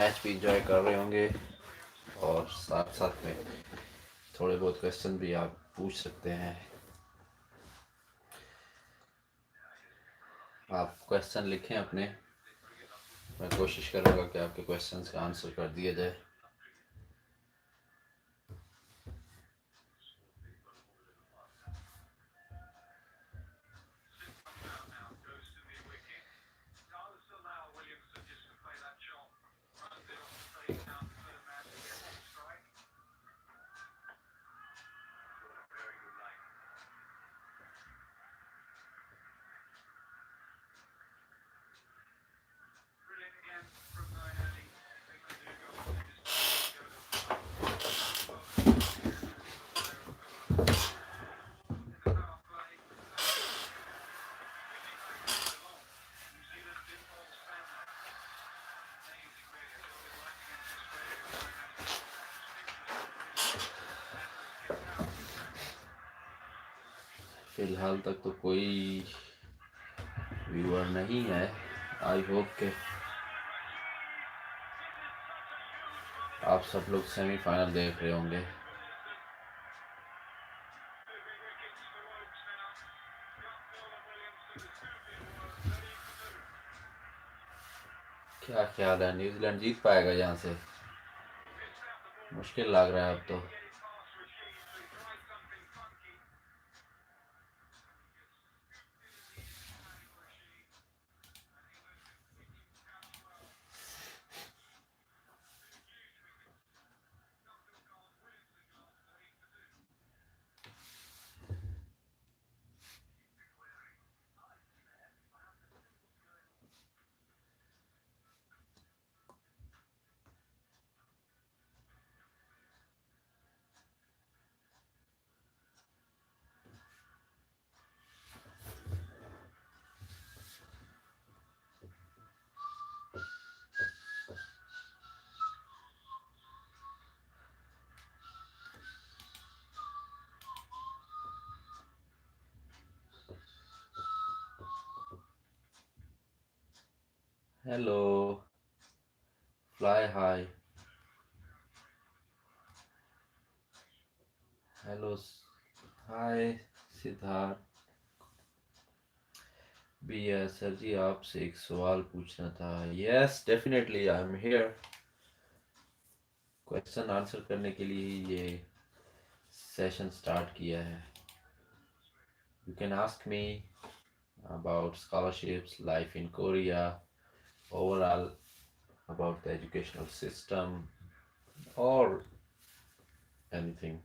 Match भी enjoy कर रहे होंगे और साथ साथ में थोड़े बहुत क्वेश्चन भी आप पूछ सकते हैं। आप क्वेश्चन लिखें अपने, मैं कोशिश करूँगा कि आपके क्वेश्चंस का आंसर कर दिया जाए। फिलहाल तक तो कोई व्यूअर नहीं है। आई होप के आप सब लोग सेमीफाइनल देख रहे होंगे। क्या ख्याल है, न्यूजीलैंड जीत पाएगा यहाँ से? मुश्किल लग रहा है अब तो। Hello fly high, hello hi Siddharth भी है। सर जी आपसे एक सवाल पूछना था। Yes definitely I am here. Question answer करने के लिए ही ये सेशन स्टार्ट किया है। You can ask me about scholarships, life in Korea, overall about the educational system, or anything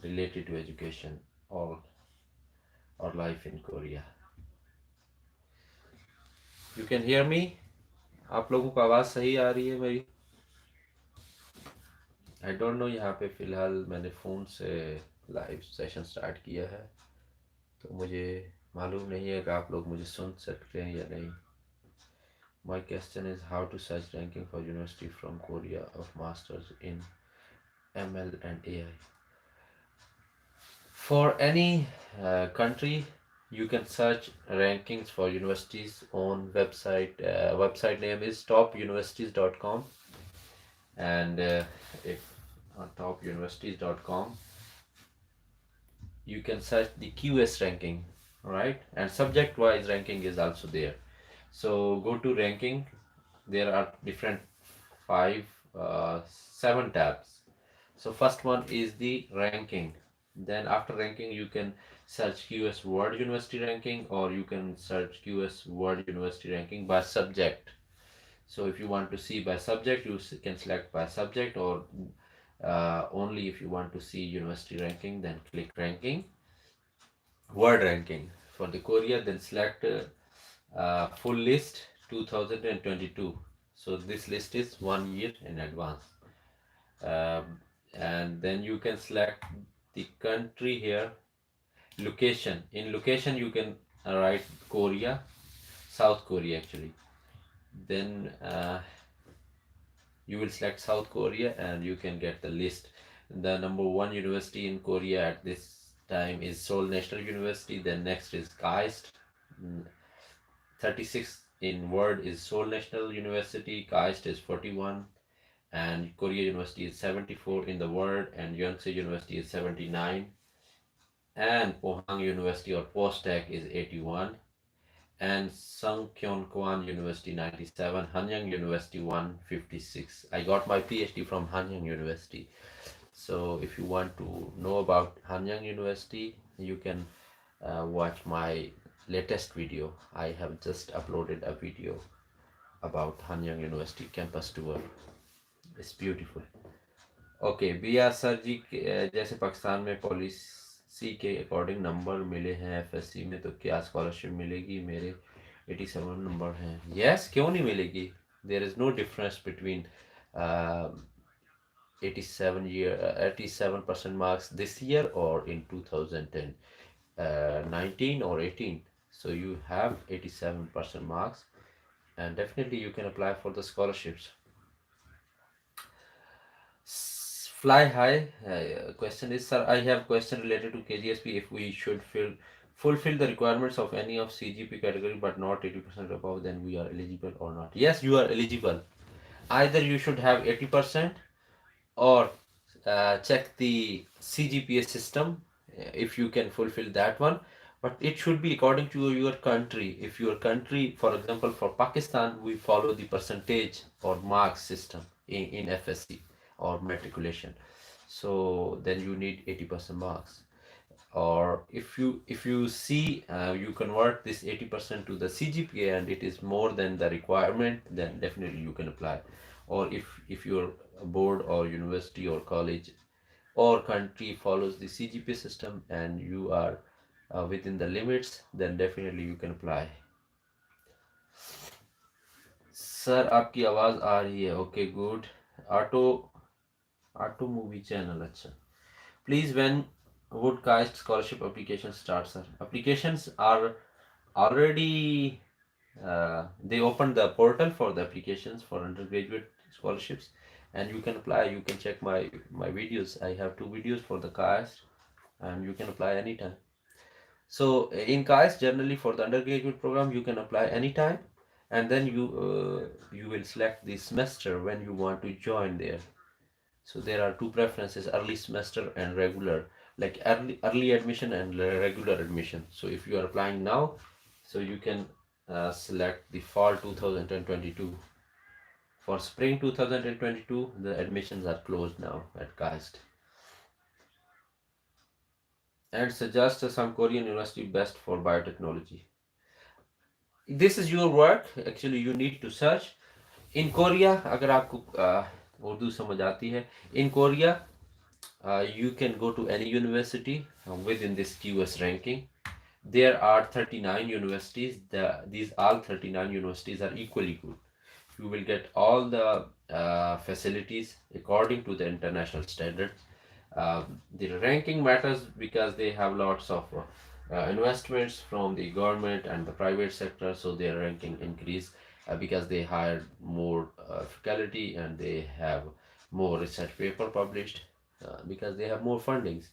related to education or life in Korea. You can hear me? आप लोगों को आवाज़ सही आ रही है मेरी? आई डोंट नो, यहाँ पे फ़िलहाल मैंने फ़ोन से लाइव सेशन स्टार्ट किया है तो मुझे मालूम नहीं है कि आप लोग मुझे सुन सकते हैं या नहीं। My question is how to search ranking for university from Korea of masters in ML and AI. For any country, you can search rankings for universities on website. Website name is topuniversities.com, and if on topuniversities.com, you can search the QS ranking, right? And subject-wise ranking is also there. So go to ranking. There are different seven tabs. So first one is the ranking. Then after ranking, you can search QS World University ranking, or you can search QS World University ranking by subject. So if you want to see by subject, you can select by subject, or only if you want to see university ranking, then click ranking. World ranking for the Korea, then select full list 2022. So this list is 1 year in advance. And then you can select the country here. Location, in location you can write Korea, South Korea actually. Then you will select South Korea and you can get the list. The number one university in Korea at this time is Seoul National University. Then next is KAIST. 36 in world is Seoul National University. KAIST is 41. and Korea University is 74 in the world, and Yonsei University is 79, and Pohang University or Postec is 81, and Sungkyunkwan University 97, Hanyang University 156. I got my PhD from Hanyang University. So if you want to know about Hanyang University, you can watch my latest video. I have just uploaded a video about Hanyang University campus tour. It's beautiful. Okay B R sir ji जैसे पाकिस्तान में policy के according number मिले हैं FSc में, तो क्या scholarship मिलेगी? मेरे 87 नंबर हैं। यस, क्यों नहीं मिलेगी? There is no difference between 87% marks this year or in 2010 19 or 18. So you have 87% marks, and definitely you can apply for the scholarships. Fly high question is, sir, I have question related to KGSP. If we should fulfill the requirements of any of CGP category but not 80% above, then we are eligible or not? Yes, you are eligible. Either you should have 80% or check the CGPA system if you can fulfill that one. But it should be according to your country. If your country, for example, for Pakistan, we follow the percentage or marks system in FSC or matriculation. So then you need 80% marks. Or if you see you convert this 80% to the CGPA and it is more than the requirement, then definitely you can apply. Or if your board or university or college or country follows the CGPA system and you are within the limits, then definitely you can apply. Sir आपकी आवाज़ आ रही है। Okay good. Auto auto movie channel, अच्छा। Please when would caste scholarship applications start, sir? Applications are already they opened the portal for the applications for undergraduate scholarships, and you can apply. You can check my videos. I have 2 videos for the caste, and you can apply anytime. So in caste, generally for the undergraduate program, you can apply anytime, and then you will select the semester when you want to join there. So there are 2 preferences: early semester and regular, like early admission and regular admission. So if you are applying now, so you can select the fall 2022. For spring 2022, the admissions are closed now at CAST. And suggest some Korean university best for biotechnology. This is your work. Actually, you need to search. In Korea, अगर आपको उर्दू समझ आती है, in Korea, you can go to any university within this QS ranking. There are 39 universities. These all 39 universities are equally good. You will get all the facilities according to the international standards. The ranking matters because they have lots of investments from the government and the private sector, so their ranking increase because they hire more faculty and they have more research paper published because they have more fundings.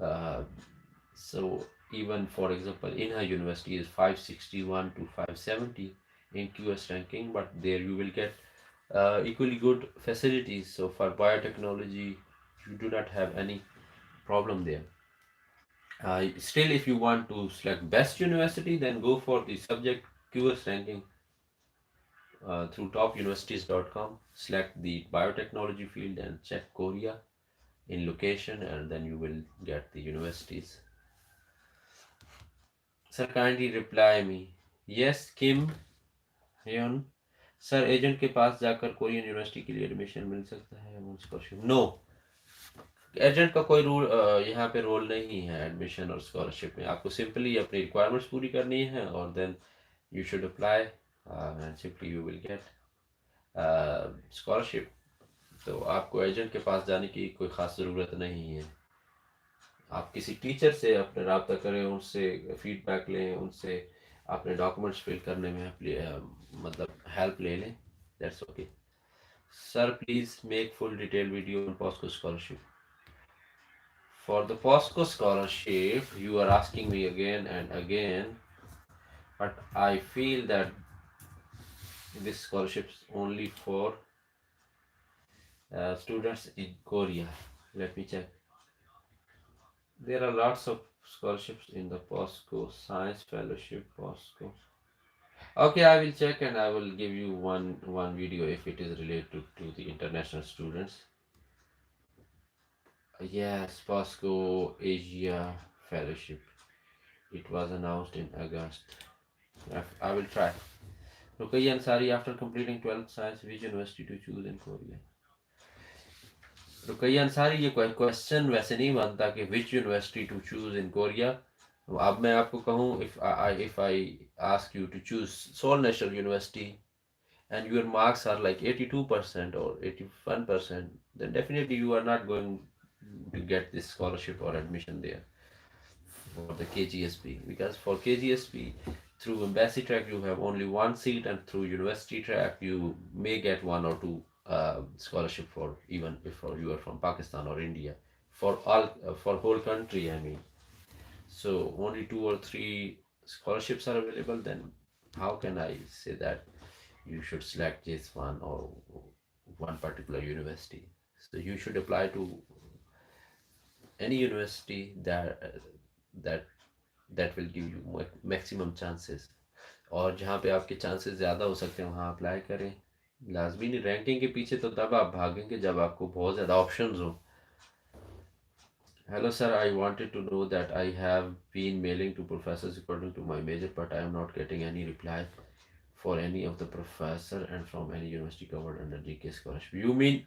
Uh, so even for example, Inha University is 561 to 570 in QS ranking, but there you will get equally good facilities. So for biotechnology, you do not have any problem there. Still, if you want to select best university, then go for the subject QS ranking through topuniversities.com. Select the biotechnology field and check Korea in location, and then you will get the universities. Sir, kindly reply me. Yes, Kim Hyun. Sir agent के पास जाकर Korean university के लिए admission मिल सकता है? No, agent का कोई rule यहाँ पे रोल नहीं है एडमिशन और स्कॉलरशिप में। आपको सिंपली अपनी रिक्वायरमेंट्स पूरी करनी है और then you should apply and simply you will get scholarship. तो आपको एजेंट के पास जाने की कोई ख़ास ज़रूरत नहीं है। आप किसी टीचर से अपने रब्ता करें, उनसे फीडबैक लें, उनसे अपने डॉक्यूमेंट्स फिल करने में मतलब हेल्प ले लें। That's okay. Sir please make full detail video on POSCO scholarship. For the POSCO scholarship, you are asking me again and again, but I feel that this scholarship is only for students in Korea. Let me check. There are lots of scholarships in the POSCO Science Fellowship POSCO. Okay, I will check and I will give you one video if it is related to the international students. Yes, POSCO Asia Fellowship. It was announced in August. I will try. Ruqayya Ansari, after completing 12th science, which university to choose in Korea? Rukaiya Ansari, ये question वैसे नहीं बनता कि which university to choose in Korea. अब मैं आपको कहूँ, if I ask you to choose Seoul National University and your marks are like 82% or 81%, then definitely you are not going to get this scholarship or admission there for the KGSP, because for KGSP through embassy track you have only one seat, and through university track you may get one or two scholarship, for even if you are from Pakistan or India, for all for whole country I mean. So only two or three scholarships are available, then how can I say that you should select this one or one particular university? So you should apply to any university that that will give you maximum chances. और जहाँ पे आपके chances ज़्यादा हो सकते हैं वहाँ apply करें. लाजमी नहीं, रैंकिंग के पीछे तो तब आप भागेंगे जब आपको बहुत ज़्यादा ऑप्शंस हो. Hello sir, I wanted to know that I have been mailing to professors according to my major, but I am not getting any reply for any of the professor and from any university covered under GK scholarship. You mean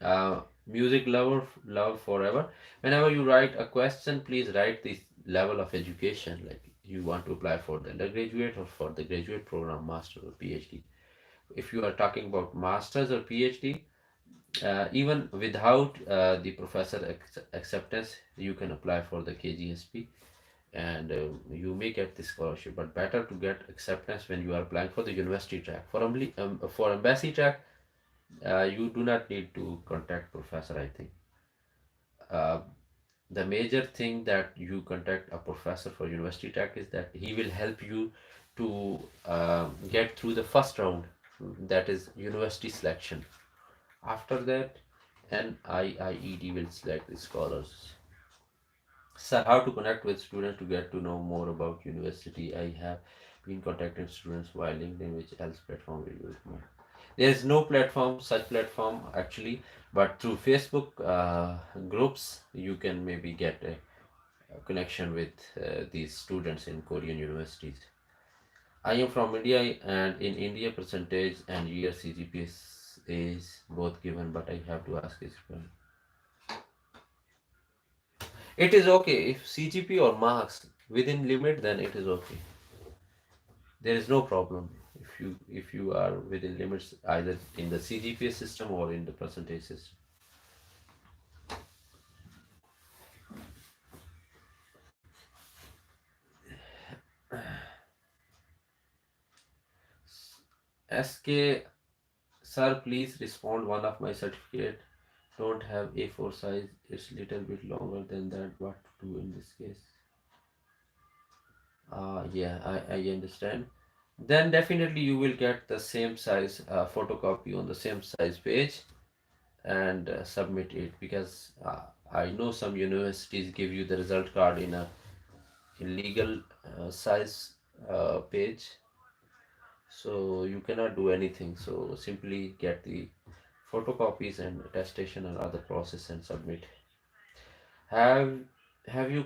music lover, love forever? Whenever you write a question, please write the level of education, like you want to apply for the undergraduate or for the graduate program, master or PhD. If you are talking about masters or PhD, even without the professor acceptance, you can apply for the KGSP and you may get the scholarship. But better to get acceptance when you are applying for the university track. For embassy track, you do not need to contact professor, I think. Uh, the major thing that you contact a professor for university track is that he will help you to get through the first round, that is university selection. After that, NIIED will select the scholars. Sir, how to connect with students to get to know more about university? I have been contacting students via LinkedIn, which else platform will you recommend? There is no platform, such platform actually, but through Facebook groups, you can maybe get a connection with these students in Korean universities. I am from India, and in India, percentage and year CGPA is both given, but I have to ask this one. It is okay if CGP or marks within limit, then it is okay. There is no problem if you are within limits either in the CGPA system or in the percentage system. SK sir, please respond. One of my certificate don't have A4 size. It's little bit longer than that. What to do in this case? Yeah, I understand. Then definitely you will get the same size photocopy on the same size page and submit it, because I know some universities give you the result card in a illegal size page, so you cannot do anything. So simply get the photocopies and attestation and other process and submit. Have have you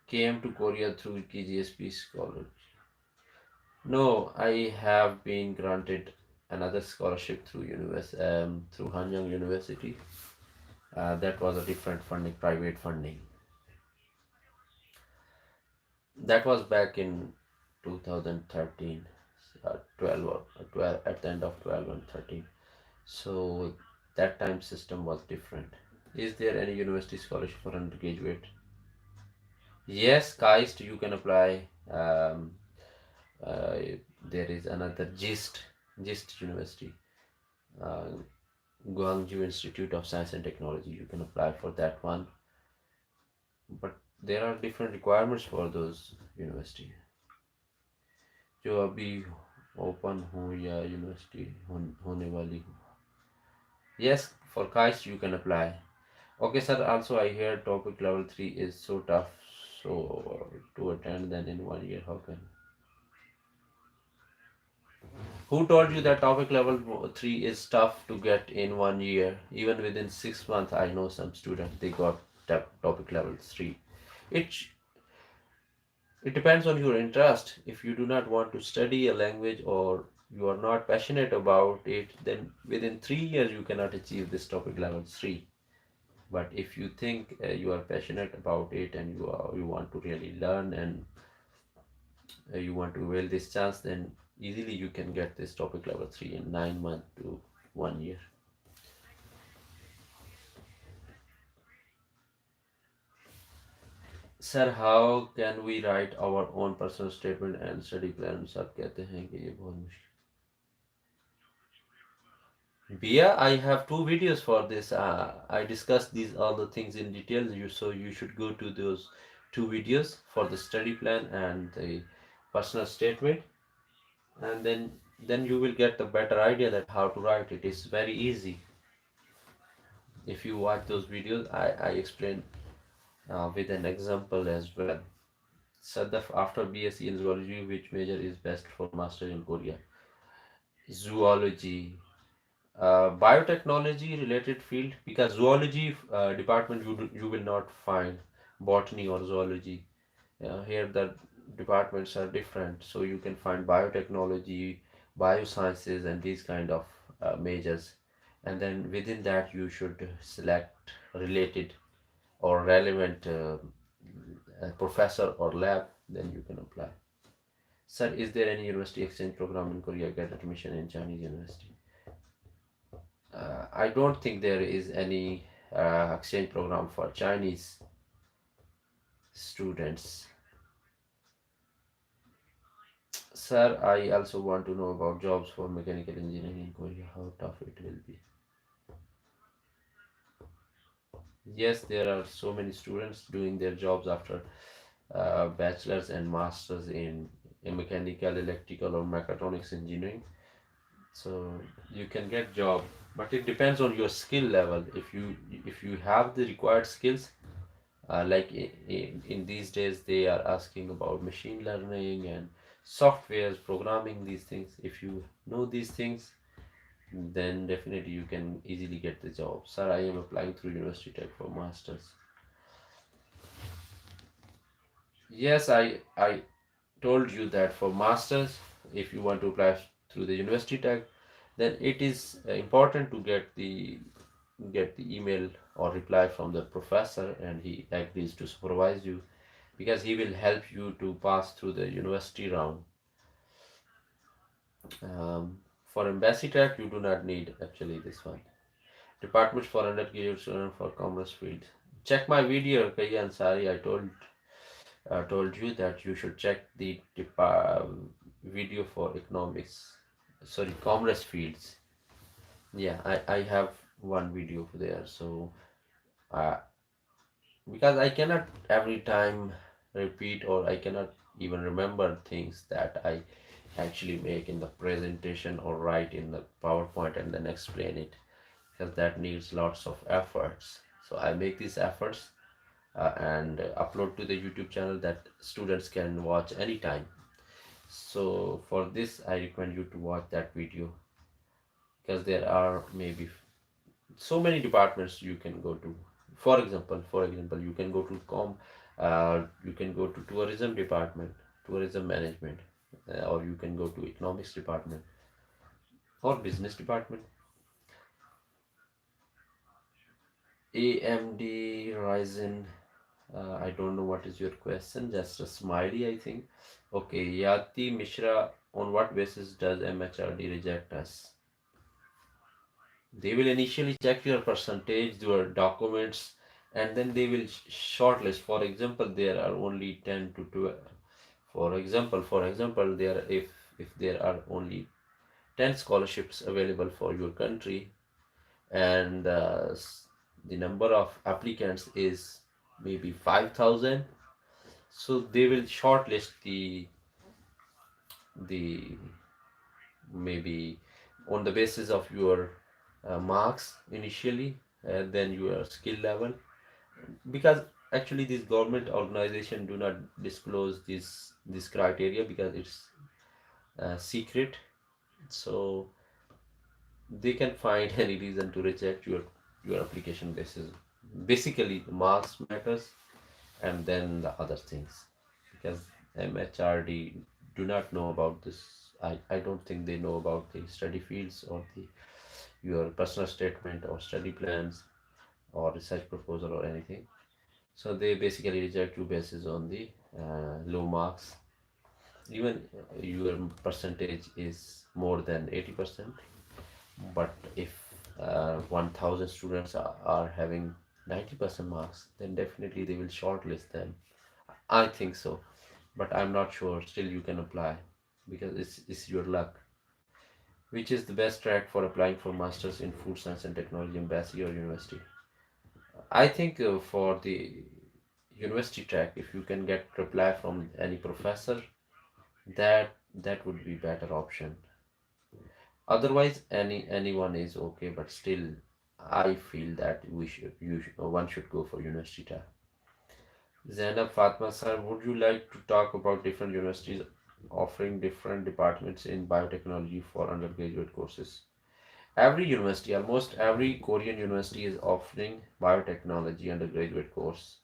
came to Korea through KGSP scholar? No, I have been granted another scholarship through through Hanyang University. That was a different funding, private funding. That was back in 2013, 12 or 12, at the end of 12 and 13. So that time system was different. Is there any university scholarship for undergraduate? Yes, KAIST you can apply. Uh, there is another GIST University, uh, Guangzhou Institute of Science and Technology. You can apply for that one, but there are different requirements for those university. जो अभी open हो या university होने वाली हो. Yes, For KAIST you can apply. Okay, sir. Also, I hear topic level 3 is so tough. So, to attend then in 1 year, how can? Who told you that topic level 3 is tough to get in 1 year? Even within 6 months, I know some students they got topic level 3. It it depends on your interest. If you do not want to study a language or you are not passionate about it, then within 3 years you cannot achieve this topic level 3. But if you think you are passionate about it and you want to really learn and you want to avail this chance, then easily you can get this topic level 3 in 9 months to 1 year. Sir how can we write our own personal statement and study plan? सब कहते हैं कि ये बहुत मुश्किल. Bia, I have two videos for this. I discussed these all the things in detail. So you should go to those two videos for the study plan and the personal statement, and then you will get the better idea that how to write it. It's very easy. If you watch those videos, I explain with an example as well. Sadaf, after BSc in zoology, which major is best for master in Korea? Zoology. Biotechnology related field, because zoology department you will not find botany or zoology. Here the departments are different, so you can find biotechnology, biosciences, and these kind of majors. And then within that you should select related or relevant professor or lab, then you can apply. Sir, is there any university exchange program in Korea? Get admission in Chinese university. I don't think there is any exchange program for Chinese students. Sir, I also want to know about jobs for mechanical engineering in Korea, how tough it will be. Yes, there are so many students doing their jobs after bachelor's and masters in mechanical, electrical, or mechatronics engineering. So you can get job, but it depends on your skill level. If you have the required skills, like in these days they are asking about machine learning and softwares programming, these things. If you know these things, then definitely you can easily get the job. Sir, I am applying through University Tech for masters. Yes, I told you that for masters, if you want to apply through the University Tech, then it is important to get the email or reply from the professor, and he agrees to supervise you, because he will help you to pass through the university round. For embassy track, you do not need actually this one. Departments for undergraduate student for commerce field. Check my video, Kaya Ansari. I told you that you should check the video for economics. Sorry, commerce fields. Yeah, I have one video there. So uh, because I cannot every time repeat, or I cannot even remember things that I actually make in the presentation or write in the PowerPoint and then explain it, because that needs lots of efforts. So I make these efforts and upload to the YouTube channel that students can watch anytime. So for this, I recommend you to watch that video, because there are maybe so many departments you can go to. For example, you can go to you can go to tourism department, tourism management, or you can go to economics department or business department. AMD Ryzen. I don't know what is your question. Just a smiley, I think. Okay, Yati Mishra. On what basis does MHRD reject us? They will initially check your percentage, your documents, and then they will shortlist. For example, there are only 10 to 12. For example, there if there are only 10 scholarships available for your country, and the number of applicants is maybe 5,000, so they will shortlist the maybe on the basis of your marks initially, then your skill level, because actually these government organization do not disclose this criteria because it's secret, so they can find any reason to reject your application basis. Basically the marks matters, and then the other things, because MHRD do not know about this. I don't think they know about the study fields or the your personal statement or study plans or research proposal or anything. So they basically reject you basis on the low marks. Even your percentage is more than 80%, but if 1000 students are having 90% marks, then definitely they will shortlist them. I think so, but I'm not sure. Still, you can apply because it's your luck. Which is the best track for applying for masters in food science and technology in Embassy or university? I think for the university track, if you can get reply from any professor, that would be better option. Otherwise, anyone is okay, but still, I feel that one should go for university track. Zainab Fatma sir, would you like to talk about different universities offering different departments in biotechnology for undergraduate courses? Every university, almost every Korean university is offering biotechnology undergraduate course.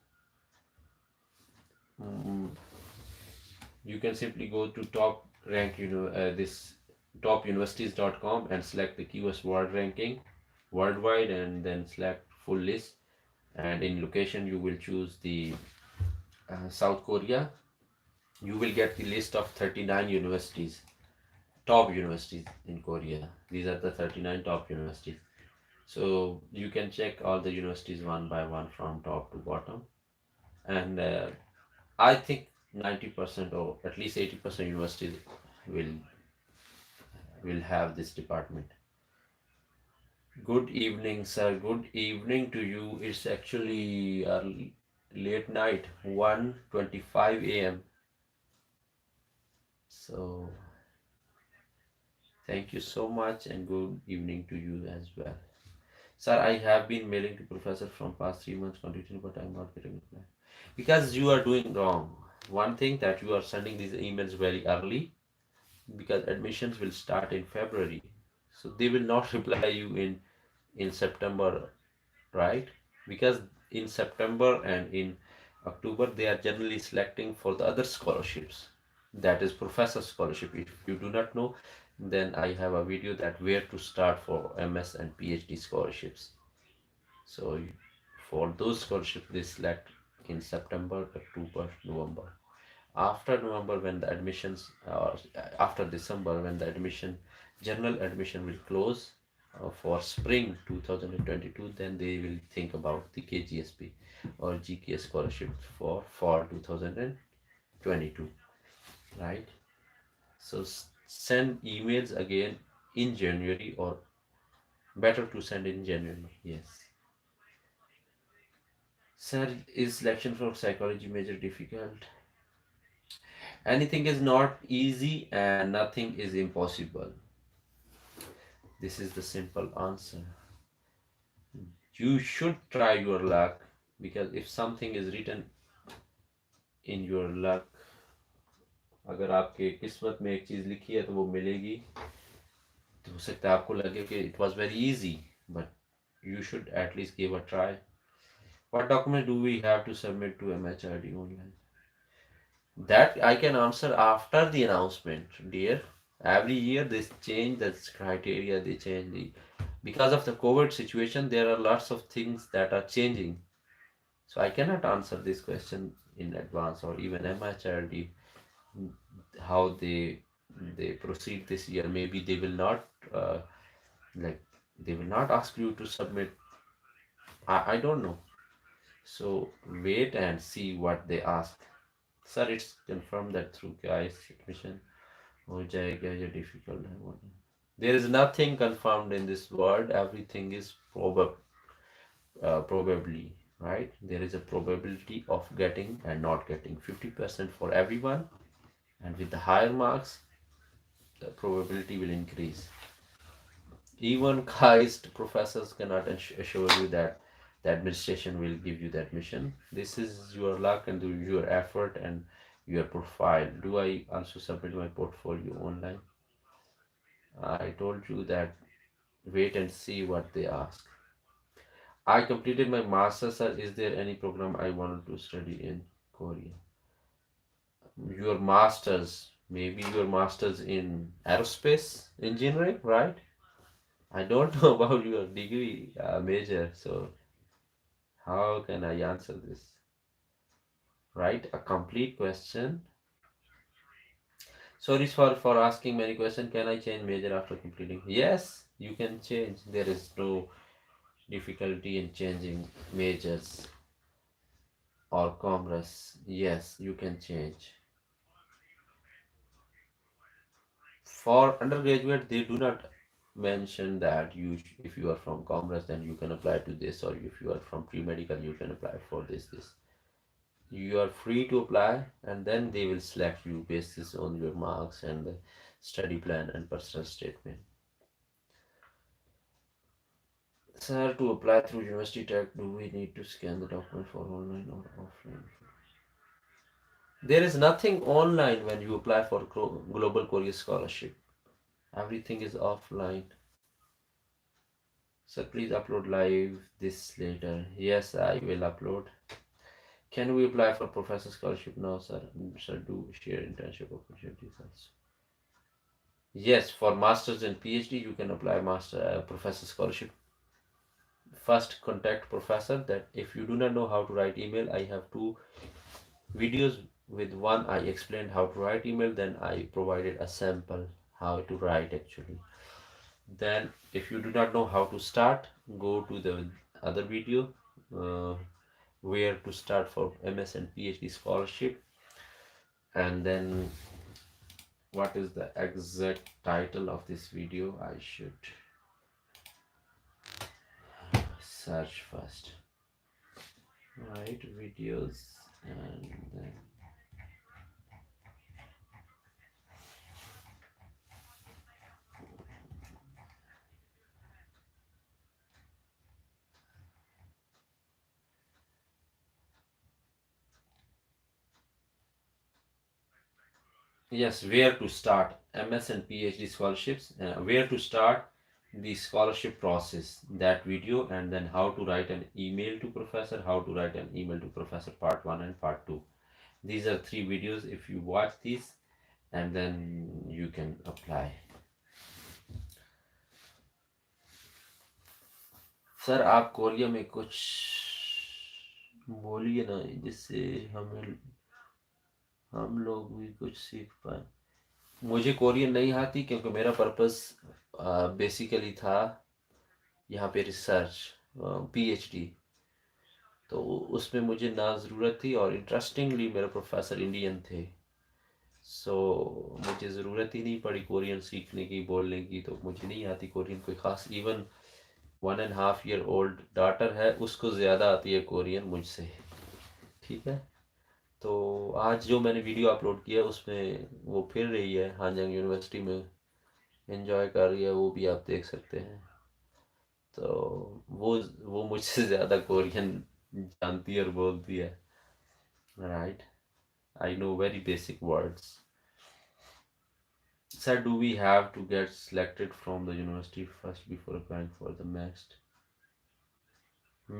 Mm, you can simply go to top rank, this topuniversities.com and select the QS world ranking worldwide, and then select full list. And in location, you will choose the South Korea. You will get the list of 39 universities, top universities in Korea. These are the 39 top universities. So you can check all the universities one by one from top to bottom. And I think 90% or at least 80% universities will will have this department. Good evening, sir. Good evening to you. It's actually late night, 1:25 a.m. So thank you so much and good evening to you as well. Sir, I have been mailing to professor from past 3 months continuously, but I'm not getting reply. Because you are doing wrong. One thing that you are sending these emails very early, because admissions will start in February. So they will not reply you in September, right? Because in September and in October they are generally selecting for the other scholarships. That is professor scholarship. If you do not know, then I have a video that where to start for MS and PhD scholarships. So for those scholarships they select in September, October, November. After November, when the admissions, or after December, when the general admission will close for spring 2022, then they will think about the KGSP or GKS scholarship for fall 2022, right? So send emails again in January, or better to send in January. Yes. Sir, is selection for psychology major difficult? Anything is not easy and nothing is impossible. This is the simple answer. You should try your luck, because if something is written in your luck, अगर आपके किस्मत में एक चीज़ लिखी है तो वो मिलेगी. तो हो सकता है आपको लगे कि it was very easy, but you should at least give a try. What document do we have to submit to MHRD online? That I can answer after the announcement, dear. Every year they change the criteria, they change the, because of the COVID situation, there are lots of things that are changing. So I cannot answer this question in advance, or even MHRD how they proceed this year. Maybe they will not like they will not ask you to submit. I don't know. So wait and see what they ask. Sir, it's confirmed that through guys admission हो जाएगा या difficult है वो नहीं. There is nothing confirmed in this world. Everything is probably, right? There is a probability of getting and not getting, 50% for everyone, and with the higher marks, the probability will increase. Even Christ professors cannot assure you that the administration will give you the admission. This is your luck and your effort and your profile. Do I also submit my portfolio online? I told you that wait and see what they ask. I completed my master's, sir. Is there any program I wanted to study in Korea? Your master's, maybe your master's in aerospace engineering, right? I don't know about your degree major, so how can I answer this? Right? A complete question. Sorry for asking many questions. Can I change major after completing? Yes, you can change. There is no difficulty in changing majors or commerce. Yes, you can change. For undergraduate, they do not mention that if you are from commerce, then you can apply to this, or if you are from pre-medical, you can apply for this. You are free to apply, and then they will select you basis on your marks and the study plan and personal statement. Sir, to apply through University Tech, do we need to scan the document for online or offline? There is nothing online when you apply for Global Korea Scholarship. Everything is offline. So please upload live this later. Yes, I will upload. Can we apply for professor scholarship now, sir? Sir, do share internship opportunities also. Yes, for masters and PhD, you can apply master professor scholarship. First, contact professor. That if you do not know how to write email, I have two videos. With one, I explained how to write email. Then I provided a sample how to write actually. Then, if you do not know how to start, go to the other video. Uh, where to start for MS and PhD scholarship, and then what is the exact title of this video? I should search first. Right, videos, and then yes, where to start MS and PhD scholarships, where to start the scholarship process, that video, and then how to write an email to professor, how to write an email to professor, part 1 and part 2. These are three videos. If you watch these, and then you can apply. Sir आप Korea में कुछ बोलिए ना, जिससे हमें हम लोग भी कुछ सीख पाए। मुझे कोरियन नहीं आती क्योंकि मेरा पर्पस बेसिकली था यहाँ पे रिसर्च, पीएचडी। तो उसमें मुझे ना ज़रूरत थी, और इंटरेस्टिंगली मेरे प्रोफेसर इंडियन थे। सो मुझे ज़रूरत ही नहीं पड़ी कोरियन सीखने की, बोलने की। तो मुझे नहीं आती कोरियन कोई ख़ास। इवन 1.5 year old डॉटर है, उसको ज़्यादा आती है कोरियन मुझसे। ठीक है। तो आज जो मैंने वीडियो अपलोड किया उसमें वो फिर रही है हानजंग यूनिवर्सिटी में, एंजॉय कर रही है, वो भी आप देख सकते हैं। तो वो मुझसे ज़्यादा कोरियन जानती है और बोलती है। Right, I know very basic words. Sir, do we have to get selected from the university first before applying for the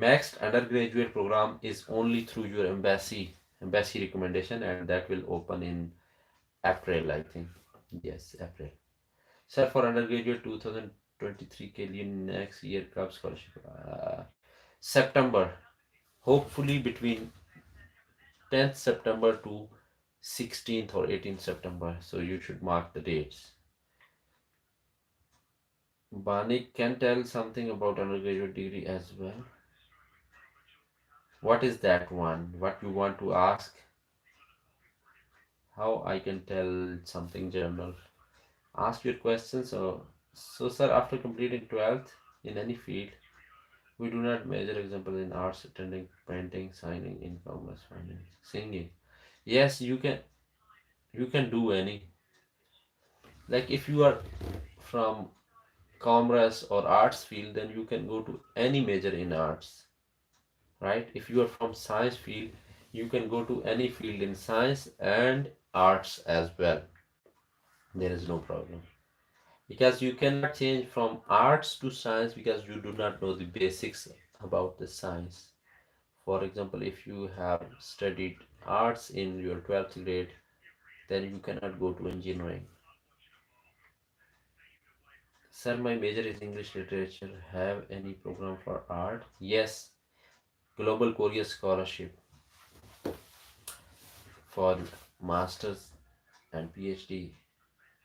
next undergraduate program is only through your embassy recommendation, and that will open in April, I think. Yes, April. Sir, for undergraduate 2023 के लिए next year कब scholarship? September. Hopefully between 10th September to 16th or 18th September. So you should mark the dates. Banik can tell something about undergraduate degree as well. What is that one? What you want to ask? How I can tell something general? Ask your questions. So sir, after completing 12th in any field, we do not measure example in arts, attending, painting, signing, in commerce, finance, singing. Yes, you can do any. Like if you are from commerce or arts field, then you can go to any major in arts, right? If you are from science field, you can go to any field in science and arts as well. There is no problem, because you cannot change from arts to science because you do not know the basics about the science. For example, if you have studied arts in your 12th grade, then you cannot go to engineering. Sir, my major is English literature. Have any program for art? Yes, Global Korea Scholarship for masters and PhD.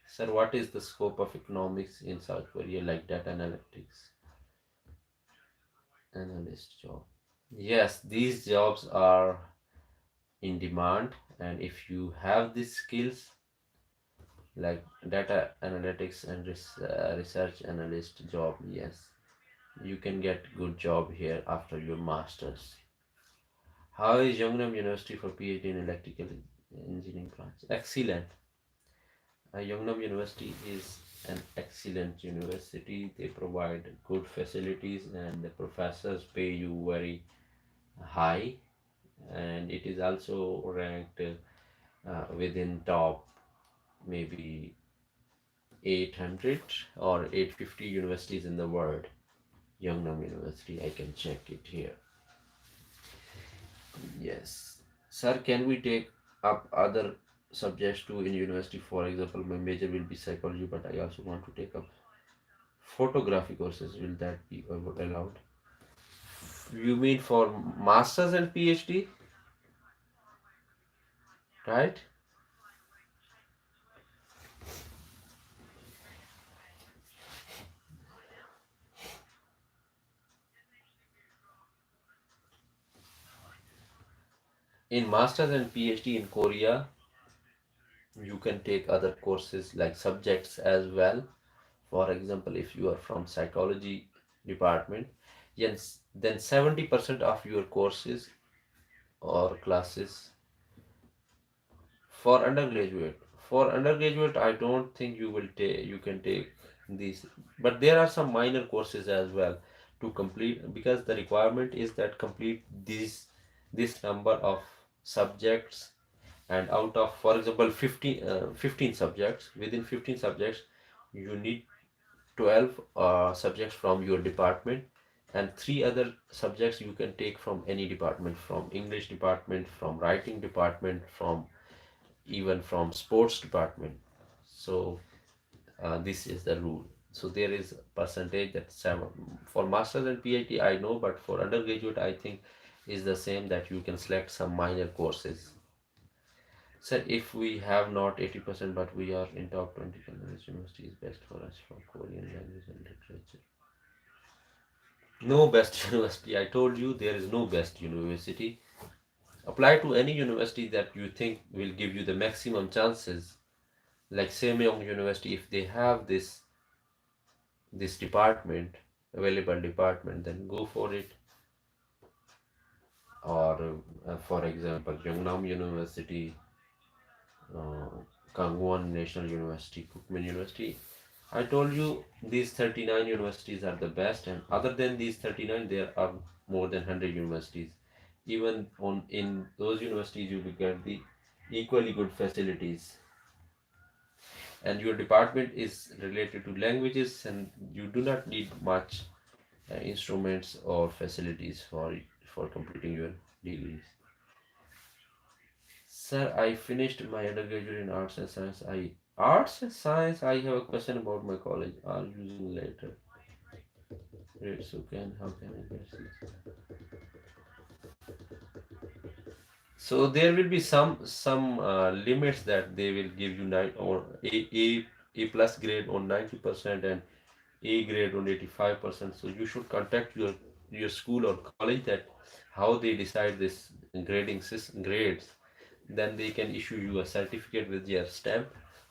Sir, what is the scope of economics in South Korea, like data analytics analyst job? Yes, these jobs are in demand, and if you have these skills like data analytics and research analyst job, yes, you can get good job here after your masters. How is Yeongnam University for PhD in electrical engineering branch? Excellent. Yeongnam University is an excellent university. They provide good facilities and the professors pay you very high, and it is also ranked within top maybe 800 or 850 universities in the world. Yeongnam University, I can check it here. Yes. Sir, can we take up other subjects too in university? For example, my major will be psychology, but I also want to take up photography courses. Will that be allowed? You mean for masters and PhD, right? In masters and PhD in Korea, you can take other courses like subjects as well. For example, if you are from psychology department, yes, then 70% of your courses or classes for undergraduate. For undergraduate, I don't think you can take these, but there are some minor courses as well to complete, because the requirement is that complete this number of subjects, and out of, for example, 15 subjects, within 15 subjects you need 12 subjects from your department, and three other subjects you can take from any department, from English department, from writing department, from even from sports department. So this is the rule. So there is a percentage that seven for masters and PhD I know, but for undergraduate I think is the same, that you can select some minor courses. So if we have not 80%, but we are in top 20, which university is best for us for Korean language and literature? No best university. I told you there is no best university. Apply to any university that you think will give you the maximum chances, like Semyong University. If they have this department, available department, then go for it. Or for example, Yeongnam University, uh, Kangwon National University, Kookmin University. I told you these 39 universities are the best, and other than these 39, there are more than 100 universities. Even on in those universities, you will get the equally good facilities. And your department is related to languages, and you do not need much instruments or facilities for completing your degrees. Sir, I finished my undergraduate in arts and science. Arts and science. I have a question about my college. I'll using later. Great. So how can I get this? So there will be some limits that they will give you nine or a plus grade on 90% and A grade on 85%. So you should contact your school or college that how they decide this grading system grades. Then they can issue you a certificate with your stamp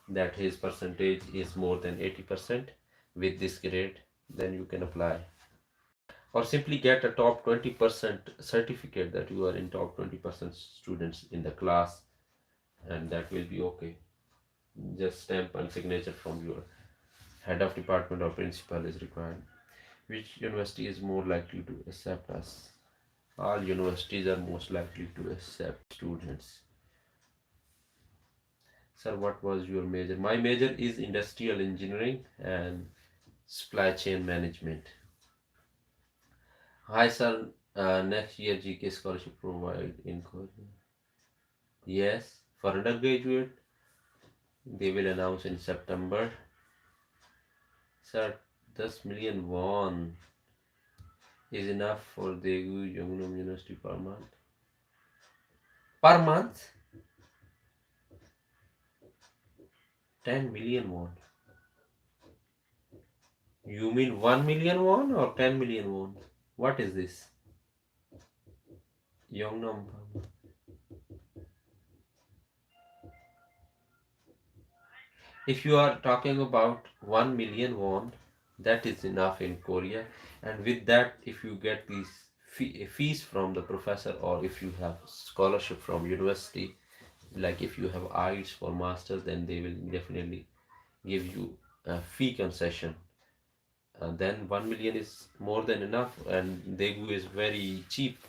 that his percentage is more than 80% with this grade. Then you can apply, or simply get a top 20% certificate that you are in top 20% students in the class, and that will be okay. Just stamp and signature from your Head of department or principal is required. Which university is more likely to accept us? All universities are most likely to accept students. Sir, what was your major? My major is industrial engineering and supply chain management. Hi, sir. Next year GK scholarship provide in Korea. Yes, for undergraduate, they will announce in September. Sir, 10 million won is enough for Daegu Yongnam University per month. Per month? 10 million won. You mean 1 million won or 10 million won? What is this? Yongnam. If you are talking about 1 million won, that is enough in Korea. And with that, if you get these fees from the professor, or if you have scholarship from university, like if you have IELTS for masters, then they will definitely give you a fee concession. And then 1 million is more than enough, and Daegu is very cheap.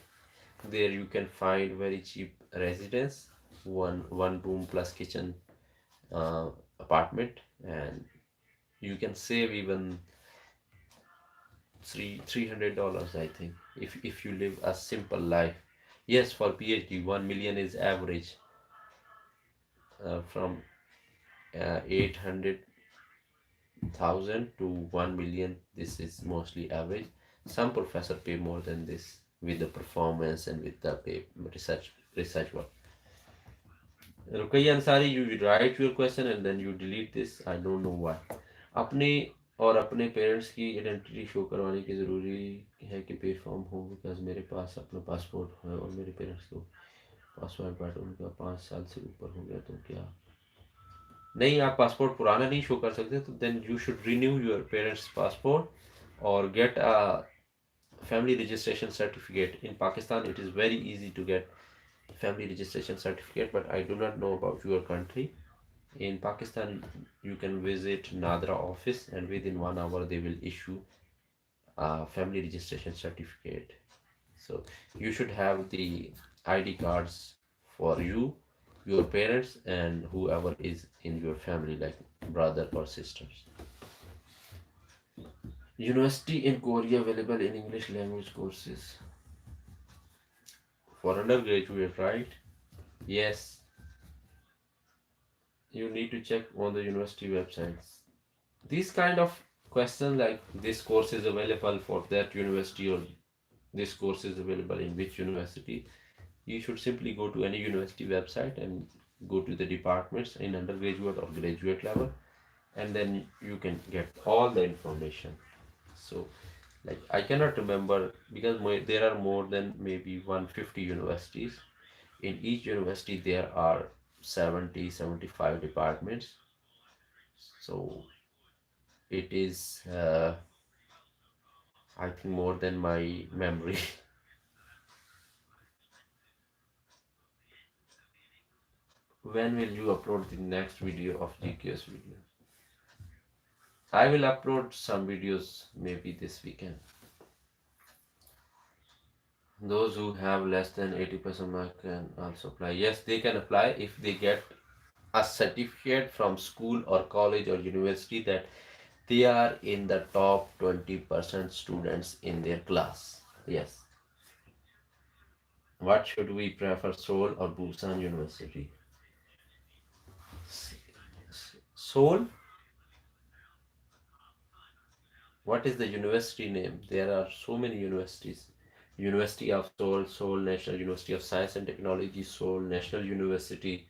There you can find very cheap residence, one room plus kitchen uh, apartment, and you can save even $300, I think, if you live a simple life. Yes, for PhD 1 million is average, from 800,000 to 1 million. This is mostly average. Some professor pay more than this with the performance and with the research work. Ruqayya Ansari, you write your question and then you delete this. I don't know why. अपने और अपने parents की identity show करवाने की ज़रूरी है कि पे फॉर्म हो, बिकॉज मेरे पास अपना पासपोर्ट है और मेरे पेरेंट्स को पासपोर्ट बट उनका 5 साल से ऊपर हो गया, तो क्या नहीं, आप पासपोर्ट पुराना नहीं शो कर सकते, तो then you should renew your parents passport और get a family registration certificate. In Pakistan it is very easy to get family registration certificate, but I do not know about your country. In Pakistan you can visit Nadra office and within 1 hour they will issue a family registration certificate. So you should have the ID cards for you, your parents, and whoever is in your family, like brother or sisters. University in Korea available in English language courses for undergraduate, right? Yes, you need to check on the university websites. These kind of questions, like this course is available for that university, or this course is available in which university, you should simply go to any university website and go to the departments in undergraduate or graduate level, and then you can get all the information. So like I cannot remember, because there are more than maybe 150 universities. In each university there are 70-75 departments, so it is I think more than my memory. When will you upload the next video of GQS video? I will upload some videos maybe this weekend. Those who have less than 80% mark can also apply. Yes, they can apply if they get a certificate from school or college or university that they are in the top 20% students in their class. Yes. What should we prefer, Seoul or Busan University? Seoul? What is the university name? There are so many universities. University of Seoul, Seoul National University of Science and Technology, Seoul National University,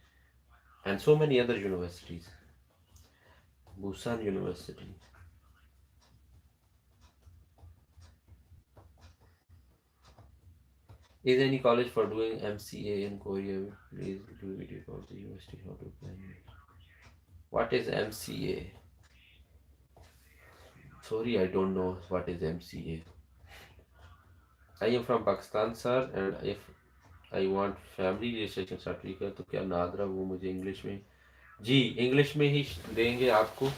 and so many other universities. Busan University. Is any college for doing MCA in Korea? Please do video about the university, how to plan it. What is MCA? Sorry, I don't know what is MCA. I am from Pakistan, sir, and if I want family registration certificate, तो क्या नादरा वो मुझे English में, जी English में ही देंगे आपको.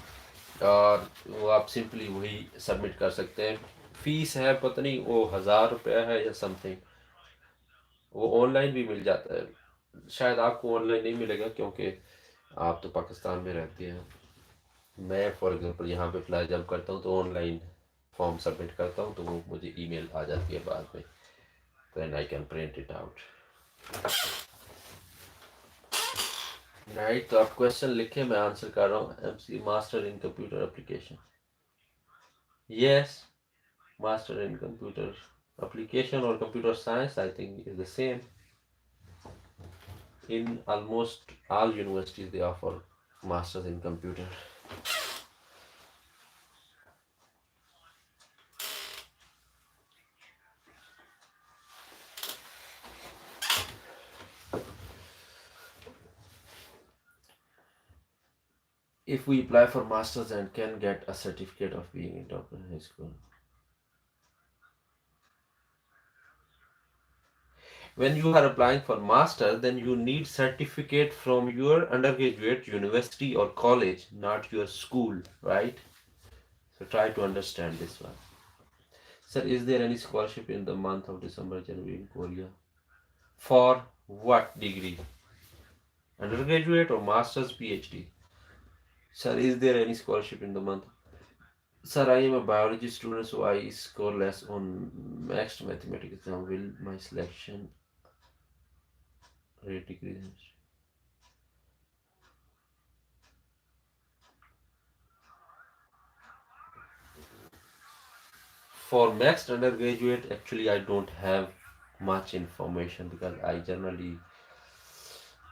और वो आप सिंपली वही सबमिट कर सकते हैं। फीस है पता नहीं वो 1000 रुपया है या समथिंग। वो ऑनलाइन भी मिल जाता है, शायद आपको ऑनलाइन नहीं मिलेगा क्योंकि आप तो पाकिस्तान में रहते हैं। मैं फॉर एग्जांपल यहाँ पे अप्लाई जब करता हूँ तो ऑनलाइन फॉर्म सबमिट करता हूँ, तो वो मुझे ईमेल आ जाती है बाद में, then I can print it out. Right, तो आप क्वेश्चन लिखे, मैं आंसर कर रहा हूँ। MC master in computer application, yes, master in computer application or computer science, I think is the same. In almost all universities they offer masters in computer. If we apply for masters and can get a certificate of being in top high school, when you are applying for master, then you need certificate from your undergraduate university or college, not your school, right? So try to understand this one. Sir, is there any scholarship in the month of December, January in Korea? For what degree? Undergraduate or master's, PhD? Sir, is there any scholarship in the month? Sir, I am a biology student, so I score less on next mathematics exam. Will my selection rate decrease? For next undergraduate, actually, I don't have much information because I generally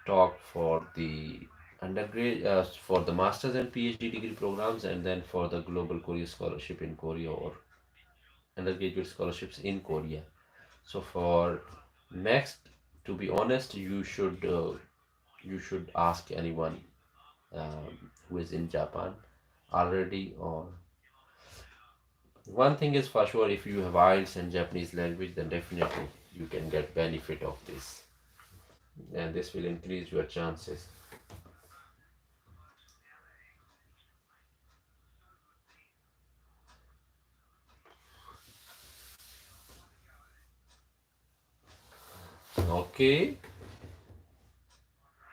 talk for the undergrad, for the master's and PhD degree programs, and then for the global Korea scholarship in Korea or undergraduate scholarships in Korea. So for next, to be honest, you should ask anyone who is in Japan already. Or one thing is for sure, if you have IELTS and Japanese language, then definitely you can get benefit of this, and this will increase your chances. Okay,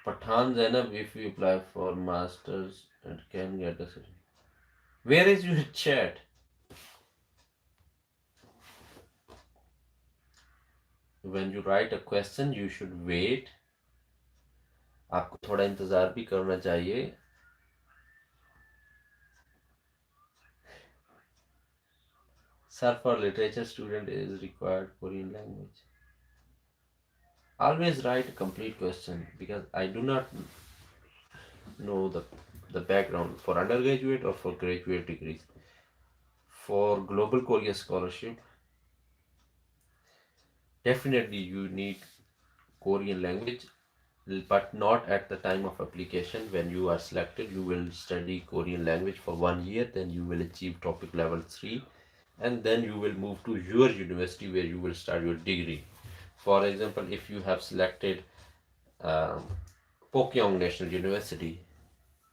Pathan Zainab, if you apply for masters and can get a certificate. Where is your chat? When you write a question, you should wait. आपको थोड़ा इंतजार भी करना चाहिए. Sir, for literature student is required Korean language. Always write a complete question because I do not know the background for undergraduate or for graduate degrees. For global Korea scholarship, definitely you need Korean language, but not at the time of application. When you are selected, you will study Korean language for 1 year, then you will achieve topic level 3, and then you will move to your university where you will start your degree. For example, if you have selected um, Pokyong National University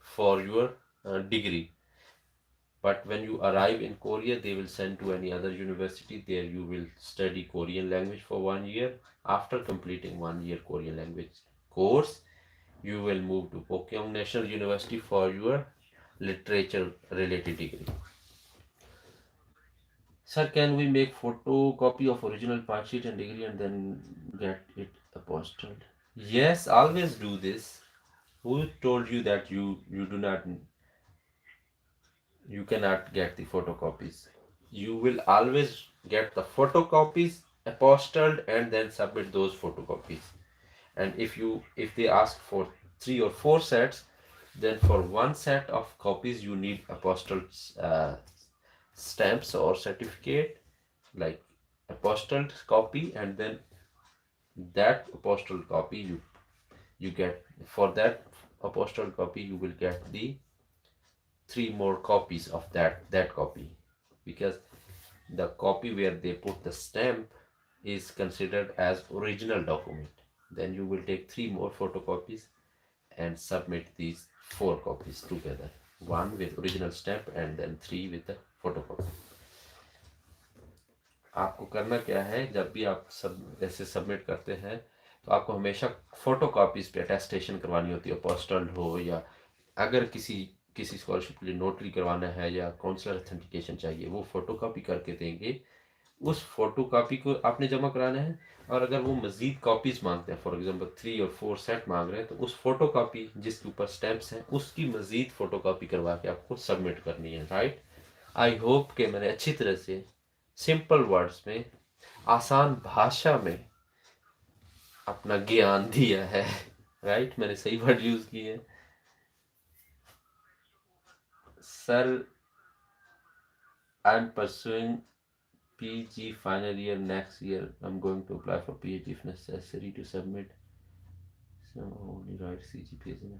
for your degree, but when you arrive in Korea, they will send to any other university. There you will study Korean language for 1 year. After completing 1 year Korean language course, you will move to Pokyong National University for your literature related degree. Sir, can we make photocopy of original part sheet and degree and then get it apostilled? Yes, always do this. Who told you that you do not, you cannot get the photocopies? You will always get the photocopies apostilled and then submit those photocopies. And if they ask for 3 or 4 sets, then for one set of copies you need apostilled stamps or certificate, like apostilled copy, and then that apostilled copy you get, for that apostilled copy you will get the 3 more copies of that copy, because the copy where they put the stamp is considered as original document. Then you will take 3 more photocopies and submit these 4 copies together. 1 with original stamp and then 3 with the photocopy. आपको करना क्या है, जब भी आप सब ऐसे submit करते हैं तो आपको हमेशा फोटो कॉपीज पे अटेस्टेशन करवानी होती है, पोस्टल हो या अगर किसी किसी स्कॉलरशिप के लिए नोटरी करवाना है या काउंसलर अथेंटिकेशन चाहिए, वो फोटो कॉपी करके देंगे। उस फोटो कॉपी को आपने जमा कराना है, और अगर वो मजीद कॉपीज मांगते हैं, फॉर एग्जांपल 3 और 4 सेट मांग रहे हैं, तो उस फोटो कॉपी जिसके ऊपर स्टैंप्स हैं उसकी मजीद फोटो कॉपी करवा के आपको सबमिट करनी है, राइट। आई होप कि मैंने अच्छी तरह से सिंपल वर्ड्स में, आसान भाषा में अपना ज्ञान दिया है, राइट। मैंने सही वर्ड यूज किए हैं sir. I am pursuing PG final year next year. I'm going to apply for PhD if necessary to submit. So only write CGPA.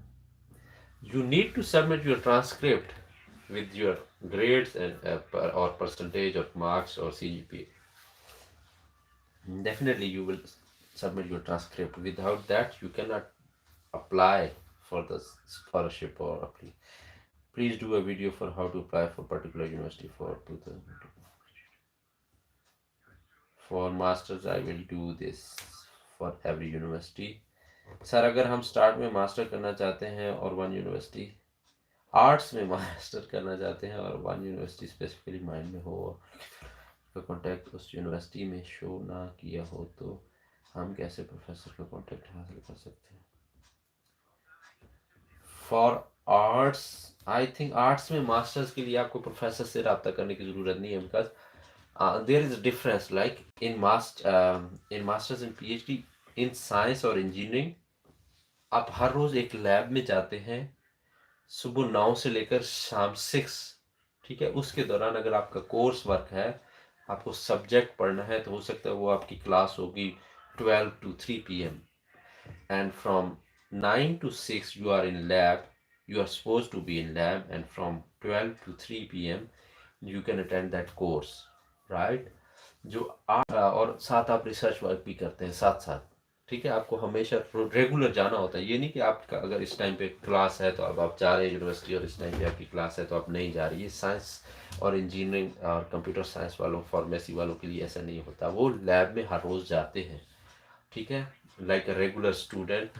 You need to submit your transcript with your grades and or percentage or marks or CGPA. Definitely, you will submit your transcript. Without that, you cannot apply for the scholarship or apply. Please do a video for how to apply for particular university for 2000. For masters, I will do this for every university. Sir अगर हम start में master करना चाहते हैं और 1 university, arts में master करना चाहते हैं और 1 यूनिवर्सिटी स्पेसिफिकली माइंड में हो, का कॉन्टैक्ट उस यूनिवर्सिटी में शो ना किया हो, तो हम कैसे प्रोफेसर का कॉन्टैक्ट हासिल कर सकते हैं? For arts, I think arts में मास्टर्स के लिए आपको प्रोफेसर से रब्ता करने की ज़रूरत नहीं है, because there is a difference like in masters in PhD in science और इंजीनियरिंग। आप हर रोज एक लैब में जाते हैं, सुबह 9 से लेकर शाम 6, ठीक है। उसके दौरान अगर आपका कोर्स वर्क है, आपको सब्जेक्ट पढ़ना है, तो हो सकता है वो आपकी क्लास होगी 12 to 3 PM, and from 9 to 6 you are in lab, you are supposed to be in lab, and from 12 to 3 PM you can attend that course, right। जो और साथ आप रिसर्च वर्क भी करते हैं साथ साथ, ठीक है। आपको हमेशा रेगुलर जाना होता है, ये नहीं कि आपका अगर इस टाइम पे क्लास है तो अब आप जा रहे हैं यूनिवर्सिटी और इस टाइम पे आपकी क्लास है तो आप नहीं जा रही। ये साइंस और इंजीनियरिंग और कंप्यूटर साइंस वालों, फार्मेसी वालों के लिए ऐसा नहीं होता, वो लैब में हर रोज़ जाते हैं, ठीक है, लाइक अ रेगुलर स्टूडेंट।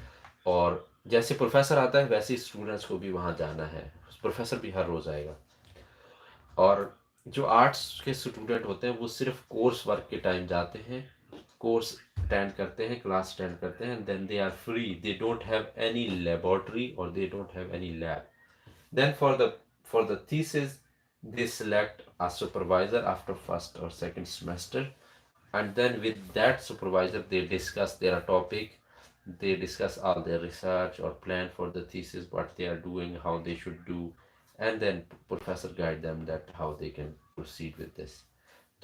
और जैसे प्रोफेसर आता है वैसे ही स्टूडेंट्स को भी वहाँ जाना है, प्रोफेसर भी हर रोज़ आएगा। और जो आर्ट्स के स्टूडेंट होते हैं वो सिर्फ कोर्स वर्क के टाइम जाते हैं, कोर्स अटेंड करते हैं, क्लास अटेंड करते हैं, then they are free, they don't have any laboratory और they don't have any lab. Then for the thesis they select a supervisor after first or second semester, and then with that supervisor they discuss their topic, they discuss all their research or plan for the thesis, what they are doing, how they should do, and then professor guide them that how they can proceed with this।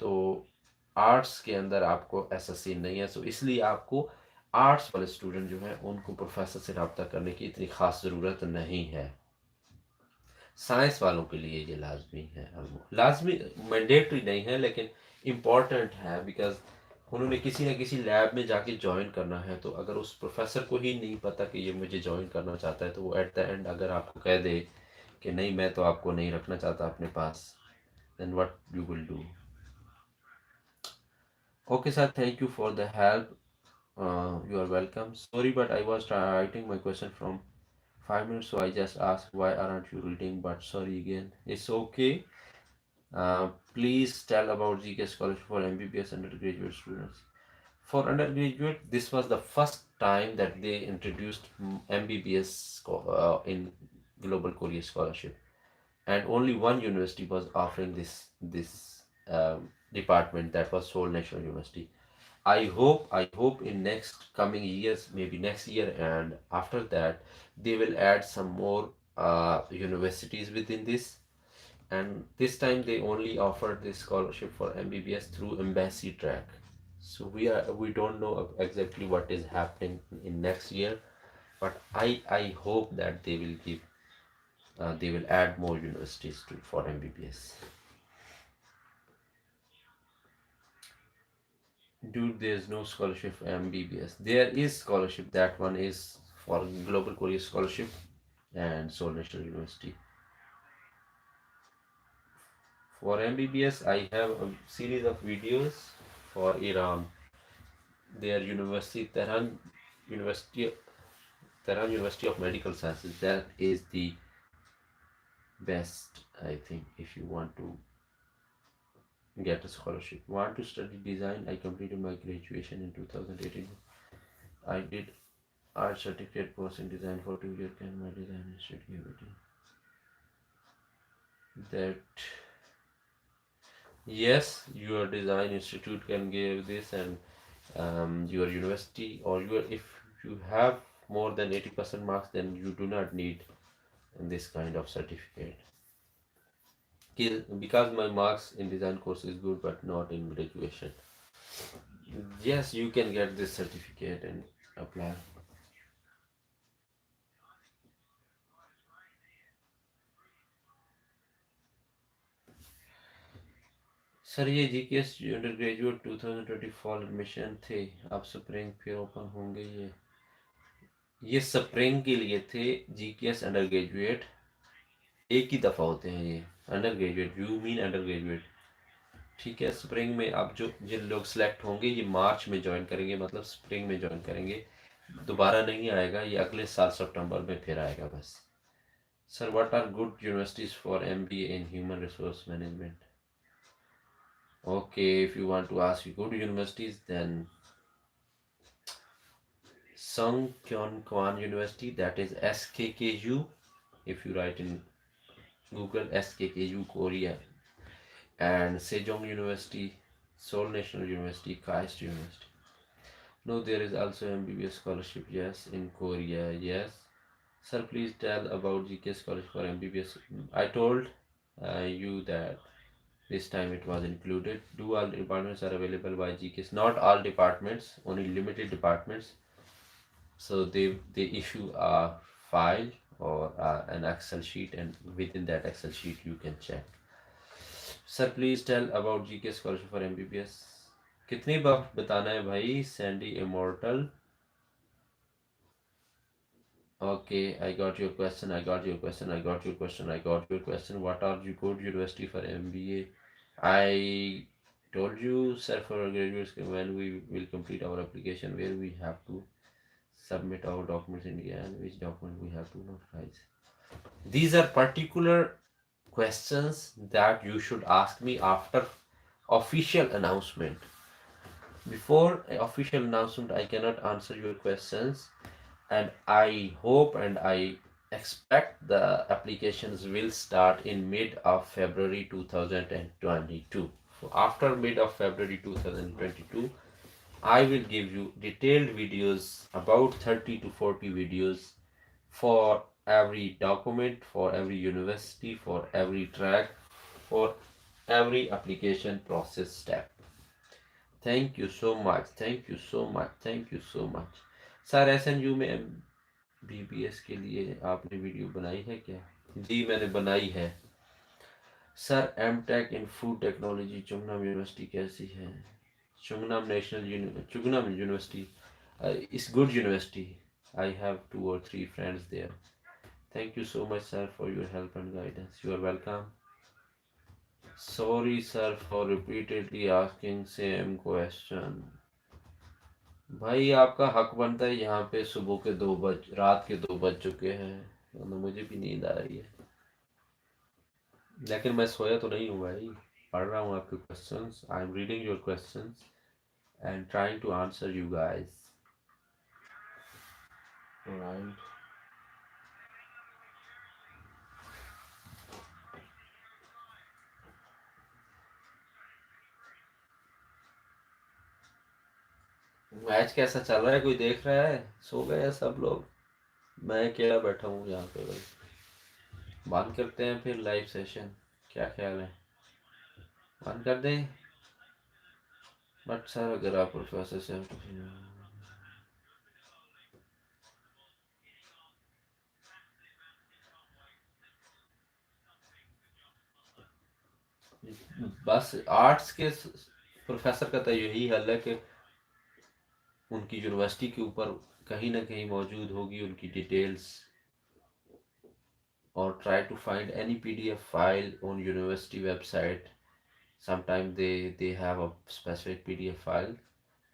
तो arts के अंदर आपको ऐसा scene नहीं है, सो इसलिए आपको arts वाले स्टूडेंट जो हैं उनको प्रोफेसर से रब्ता करने की इतनी खास ज़रूरत नहीं है। साइंस वालों के लिए ये लाजमी है, लाजमी मैंडेटरी नहीं है लेकिन इम्पॉर्टेंट है, बिकॉज उन्होंने किसी न किसी लैब में जाके ज्वाइन करना है। तो अगर उस प्रोफेसर को ही नहीं पता कि ये मुझे ज्वाइन करना चाहता है, तो वो एट द एंड अगर आपको कह दे कि नहीं मैं तो आपको नहीं रखना चाहता अपने पास, then what you will do. Okay sir, thank you for the help, you are welcome. Sorry, but I was writing my question from 5 minutes, so I just asked why aren't you reading? But sorry again. It's okay. Please tell about GK scholarship for MBBS undergraduate students. For undergraduate, this was the first time that they introduced MBBS in Global Korea Scholarship, and only one university was offering this department. That was Seoul National University. I hope in next coming years, maybe next year and after that, they will add some more universities within this. And this time they only offered this scholarship for MBBS through embassy track. So we don't know exactly what is happening in next year, but I hope that they will add more universities for MBBS. Dude, there's no scholarship for MBBS. There is scholarship. That one is for Global Korea Scholarship and Seoul National University. For MBBS, I have a series of videos for Iran. Their university, University, Tehran University of Medical Sciences. That is the best, I think, if you want to get a scholarship. Want to study design? I completed my graduation in 2018. I did art certificate course in design for 2 years. Can my design institute give it? That yes, your design institute can give this, and your university or your if you have more than 80% marks, then you do not need this kind of certificate. Because my marks in design course is good, but not in graduation. Yes, you can get this certificate and apply. Sir ये GKS undergraduate 2020 fall admission थे, अब spring फिर open होंगे ये spring के लिए थे। GKS under graduate एक ही दफ़ा होते हैं ये। Under graduate, you mean under graduate, ठीक है। स्प्रिंग में अब जो जिन लोग सेलेक्ट होंगे ये मार्च में ज्वाइन करेंगे, मतलब स्प्रिंग में ज्वाइन करेंगे, दोबारा नहीं आएगा ये, अगले साल सितंबर में फिर आएगा बस। Sir what are good universities for MBA in human resource management? Okay, if you want to ask good universities, then Sung Kyon Kwan University, that is SKKU. If you write in Google SKKU Korea, and Sejong University, Seoul National University, KAIST University. No, there is also MBBS scholarship, yes, in Korea, yes. Sir, please tell about GK scholarship for MBBS. I told you that this time it was included. Do all departments are available by GKS? Not all departments, only limited departments. So they issue a file or an Excel sheet, and within that Excel sheet you can check. Sir, please tell about GK scholarship for MBBS. कितनी बार बताना है भाई? Sandy Immortal. Okay, I got your question. I got your question. I got your question. I got your question. What are you good university for MBA? I told you, sir, for graduates, when we will complete our application, where we have to submit our documents in India and which document we have to notarize. These are particular questions that you should ask me after official announcement. Before official announcement, I cannot answer your questions, and I hope and I expect the applications will start in mid of February 2022. So after mid of February 2022, I will give you detailed videos, about 30 to 40 videos for every document, for every university, for every track, for every application process step. Thank you so much. Thank you so much. Thank you so much. Sir SNU में BBS के लिए आपने video बनाई है क्या? जी मैंने बनाई है। Sir M.Tech in food technology Chungnam university कैसी है? Chungnam University is good university. I have 2 or 3 friends there. Thank you so much, sir, for your help and guidance. You are welcome. Sorry, sir, for repeatedly asking same question. भाई आपका हक बनता है, यहाँ पे सुबह के 2 बज रात के 2 बज चुके हैं, तो मुझे भी नींद आ रही है, लेकिन मैं सोया तो नहीं हूँ भाई, पढ़ रहा हूँ आपके questions. I am reading your questions and trying to answer you guys. Alright. Match कैसा चल रहा है? कोई देख रहा है? सो गए सब लोग, मैं अकेला बैठा हूँ यहाँ पे भाई. बंद करते हैं फिर लाइव सेशन, क्या ख्याल है? बंद कर दें? बट सर अगर आप प्रोफेसर से बस आर्ट्स के प्रोफेसर का तो यही हल है कि उनकी यूनिवर्सिटी के ऊपर कहीं ना कहीं मौजूद होगी उनकी details, or try to find any PDF file on university website. Sometimes they have a specific PDF file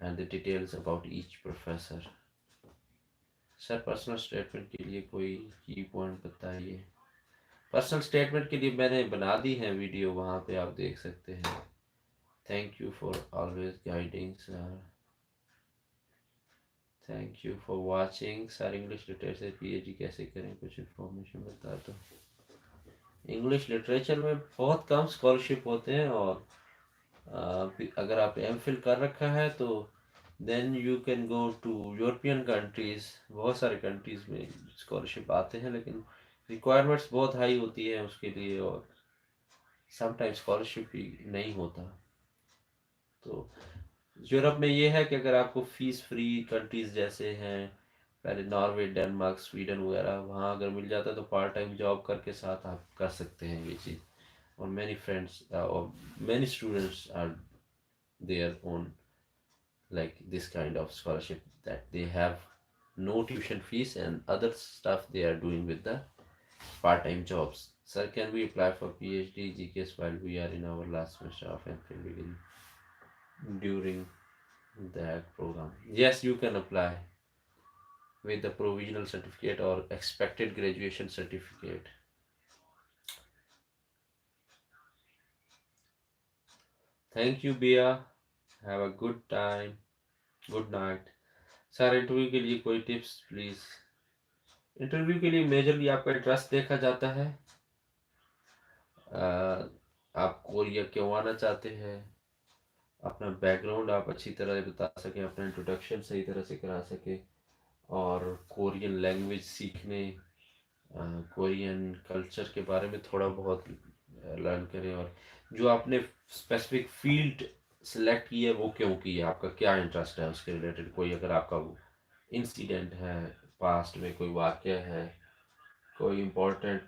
and the details about each professor. Sir personal statement के लिए कोई की पॉइंट बताइए। पर्सनल स्टेटमेंट के लिए मैंने बना दी है वीडियो, वहाँ पे आप देख सकते हैं। Thank you for always guiding sir, thank you for watching sir. English literature PhD कैसे करें, कुछ इन्फॉर्मेशन बता दो। इंग्लिश लिटरेचर में बहुत कम स्कॉलरशिप होते हैं, और अगर आप MPhil कर रखा है तो then you can go to European countries. बहुत सारे कंट्रीज में स्कॉलरशिप आते हैं, लेकिन रिक्वायरमेंट्स बहुत हाई होती है उसके लिए, और समटाइम्स स्कॉलरशिप भी नहीं होता। तो यूरोप में ये है कि अगर आपको फीस फ्री कंट्रीज जैसे हैं पहले नॉर्वे, डेनमार्क, स्वीडन वगैरह, वहाँ अगर मिल जाता है तो पार्ट टाइम जॉब करके साथ आप कर सकते हैं ये चीज़। और मैनी फ्रेंड्स और many students are there on like this kind of scholarship, that they have no tuition fees and other stuff they are doing with the part-time jobs. Sir, can we apply for PhD GKS while we are in our last semester of MPhil begin during that program? Yes, you can apply with the provisional certificate or expected graduation certificate. Thank you, Bia. Have a good time. Good night. Sir interview के लिए कोई tips please. Interview के लिए majorly आपका interest देखा जाता है, आप कोरिया क्यों आना चाहते हैं, अपना बैकग्राउंड आप अच्छी तरह बता सकें, अपना इंट्रोडक्शन सही तरह से करा सकें, और कोरियन लैंग्वेज सीखने, कोरियन कल्चर के बारे में थोड़ा बहुत लर्न करें, और जो आपने स्पेसिफिक फील्ड सेलेक्ट की है वो क्यों की है, आपका क्या इंटरेस्ट है उसके रिलेटेड। कोई अगर आपका इंसिडेंट है, पास्ट में कोई वाक़या है, कोई इम्पोर्टेंट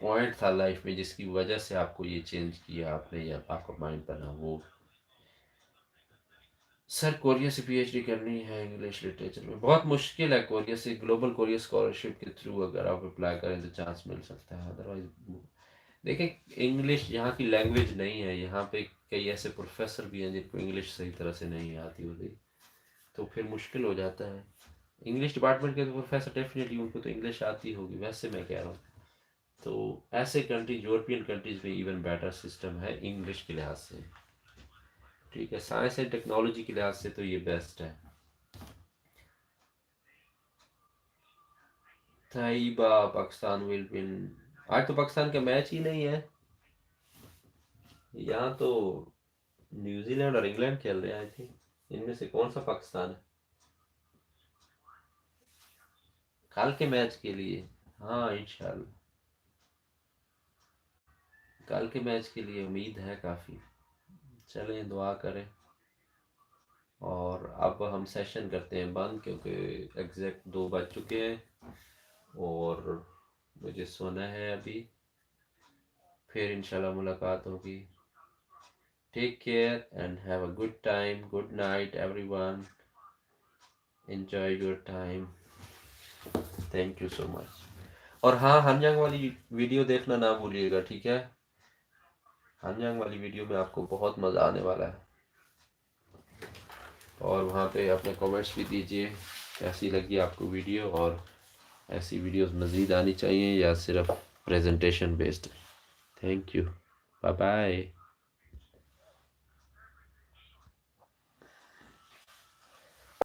पॉइंट था लाइफ में जिसकी वजह से आपको ये चेंज किया आपने, या आपका माइंड बना वो। सर कोरिया से PhD करनी है इंग्लिश लिटरेचर में, बहुत मुश्किल है। कोरिया से ग्लोबल कोरिया स्कॉलरशिप के थ्रू अगर आप अप्लाई करें तो चांस मिल सकता है, अदरवाइज देखिए इंग्लिश यहाँ की लैंग्वेज नहीं है। यहाँ पे कई ऐसे प्रोफेसर भी हैं जिनको इंग्लिश सही तरह से नहीं आती होती, तो फिर मुश्किल हो जाता है। इंग्लिश डिपार्टमेंट के तो प्रोफेसर डेफिनेटली उनको तो इंग्लिश आती होगी, वैसे मैं कह रहा हूँ। तो ऐसे कंट्रीज, यूरोपियन कंट्रीज में इवन बेटर सिस्टम है इंग्लिश के लिहाज से। ठीक है, साइंस एंड टेक्नोलॉजी के लिहाज से तो ये बेस्ट है। Taiba Pakistan will win. आज तो पाकिस्तान का मैच ही नहीं है, यहाँ तो न्यूजीलैंड और इंग्लैंड खेल रहे हैं। आई थिंक इनमें से कौन सा पाकिस्तान है कल के मैच के लिए। हाँ इंशाल्लाह कल के मैच के लिए उम्मीद है काफ़ी। चलें दुआ करें, और अब हम सेशन करते हैं बंद, क्योंकि एग्जैक्ट 2 बज चुके हैं और मुझे सोना है अभी। फिर इंशाल्लाह मुलाकात होगी। Take care and have a good time. Good night everyone, enjoy your time. Thank you so much. और हाँ, हनजंग वाली वीडियो देखना ना भूलिएगा, ठीक है। हनजंग वाली वीडियो में आपको बहुत मज़ा आने वाला है, और वहाँ पे अपने कमेंट्स भी दीजिए कैसी लगी आपको वीडियो, और ऐसी वीडियोस मज़ीद आनी चाहिए या सिर्फ presentation based. Thank you, bye bye.